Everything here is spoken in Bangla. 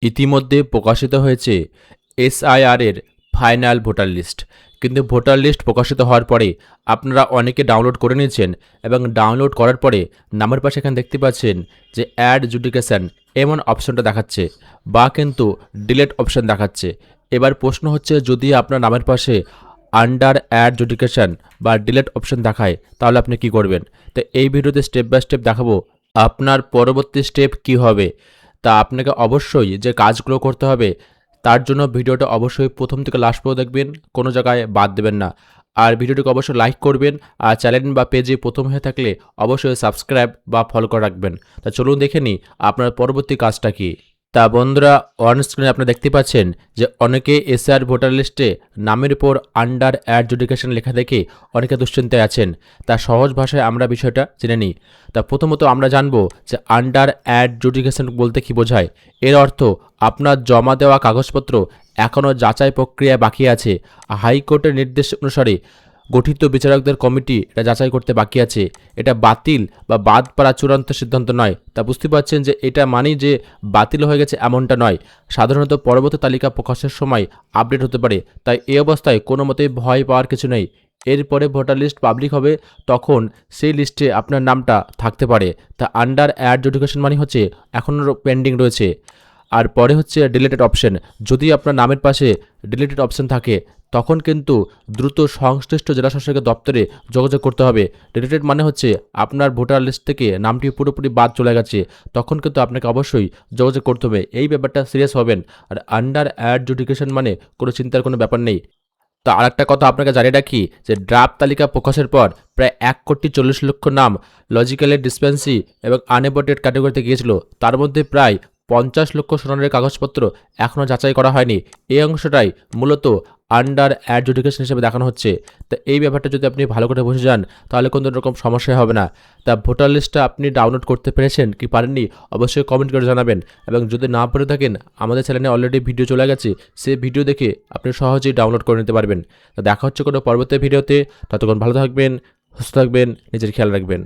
ইতিমধ্যে প্রকাশিত হয়েছে এসআইআর এর ফাইনাল ভোটার লিস্ট। কিন্তু ভোটার লিস্ট প্রকাশিত হওয়ার পরে আপনারা অনেকে ডাউনলোড করে নিয়েছেন এবং ডাউনলোড করার পরে নামের পাশে এখানে দেখতে পাচ্ছেন যে অ্যাড জুডিকেশন এমন অপশনটা দেখাচ্ছে বা কিন্তু ডিলেট অপশন দেখাচ্ছে। এবার প্রশ্ন হচ্ছে, যদি আপনার নামের পাশে আন্ডার অ্যাড জুডিকেশন বা ডিলেট অপশন দেখায় তাহলে আপনি কি করবেন? তো এই ভিডিওতে স্টেপ বাই স্টেপ দেখাবো আপনার পরবর্তী স্টেপ কি হবে। তা আপনাকে অবশ্যই যে কাজগুলো করতে হবে তার জন্য ভিডিওটা অবশ্যই প্রথম থেকে লাস্ট পর্যন্ত দেখবেন, কোনো জায়গায় বাদ দেবেন না। আর ভিডিওটিকে অবশ্যই লাইক করবেন, আর চ্যানেল বা পেজে প্রথম হয়ে থাকলে অবশ্যই সাবস্ক্রাইব বা ফলো করে রাখবেন। তা চলুন দেখে নিই আপনার পরবর্তী কাজটা কি। তা বন্ধুরা, অন স্ক্রিনে আপনারা দেখতে পাচ্ছেন যে অনেকে এসআর ভোটার লিস্টে নামের উপর আন্ডার অ্যাডজুডিকেশন লেখা দেখে অনেকে দুশ্চিন্তায় আছেন। তা সহজ ভাষায় আমরা বিষয়টা জেনে নিই। তা প্রথমত আমরা জানবো যে আন্ডার অ্যাডজুডিকেশন বলতে কি বোঝায়। এর অর্থ আপনার জমা দেওয়া কাগজপত্র এখনও যাচাই প্রক্রিয়ায় বাকি আছে। হাইকোর্টের নির্দেশ অনুসারে গঠিত বিচারকদের কমিটি এটা যাচাই করতে বাকি আছে। এটা বাতিল বা বাদ পড়া চূড়ান্ত সিদ্ধান্ত নয়। তা বুঝতে পারছেন যে এটা মানেই যে বাতিল হয়ে গেছে এমনটা নয়। সাধারণত পরবর্তী তালিকা প্রকাশের সময় আপডেট হতে পারে। তাই এই অবস্থায় কোনো মতেই ভয় পাওয়ার কিছু নেই। এরপরে ভোটার লিস্ট পাবলিক হবে, তখন সেই লিস্টে আপনার নামটা থাকতে পারে। তা আন্ডার অ্যাডজুডিকেশন মানে হচ্ছে এখনও পেন্ডিং রয়েছে। আর পরে হচ্ছে ডিলেটেড অপশন। যদি আপনার নামের পাশে ডিলেটেড অপশন থাকে তখন কিন্তু দ্রুত সংশ্লিষ্ট জেলা শাসকের দপ্তরে যোগাযোগ করতে হবে। ডিলেটেড মানে হচ্ছে আপনার ভোটার লিস্ট থেকে নামটি পুরোপুরি বাদ চলে গেছে, তখন কিন্তু আপনাকে অবশ্যই যোগাযোগ করতে হবে। এই ব্যাপারটা সিরিয়াস হবেন। আর আন্ডার অ্যাডজুডিকেশন মানে কোনো চিন্তার কোনো ব্যাপার নেই। তো আরেকটা কথা আপনাকে জানিয়ে রাখি যে ড্রাফট তালিকা প্রকাশের পর প্রায় 1,40,00,000 নাম লজিক্যালের ডিসপেন্সি এবং আনএভোটেড ক্যাটাগরিতে গিয়েছিল। তার মধ্যে প্রায় 50,00,000 সনদের কাগজপত্র এখনও যাচাই করা হয়নি। এই অংশটাই মূলত আন্ডার অ্যাডজুডিকেশন হিসেবে দেখানো হচ্ছে। তো এই ব্যাপারটা যদি আপনি ভালো করে বুঝে যান তাহলে কোনো রকম সমস্যা হবে না। তা ভোটার লিস্টটা আপনি ডাউনলোড করতে পেরেছেন কি পারেননি অবশ্যই কমেন্ট করে জানাবেন। এবং যদি না পেরে থাকেন, আমাদের চ্যানেলে অলরেডি ভিডিও চলে গেছে, সেই ভিডিও দেখে আপনি সহজেই ডাউনলোড করে নিতে পারবেন। তো দেখা হচ্ছে কোনো পরবর্তী ভিডিওতে। ততক্ষণ ভালো থাকবেন, সুস্থ থাকবেন, নিজের খেয়াল রাখবেন।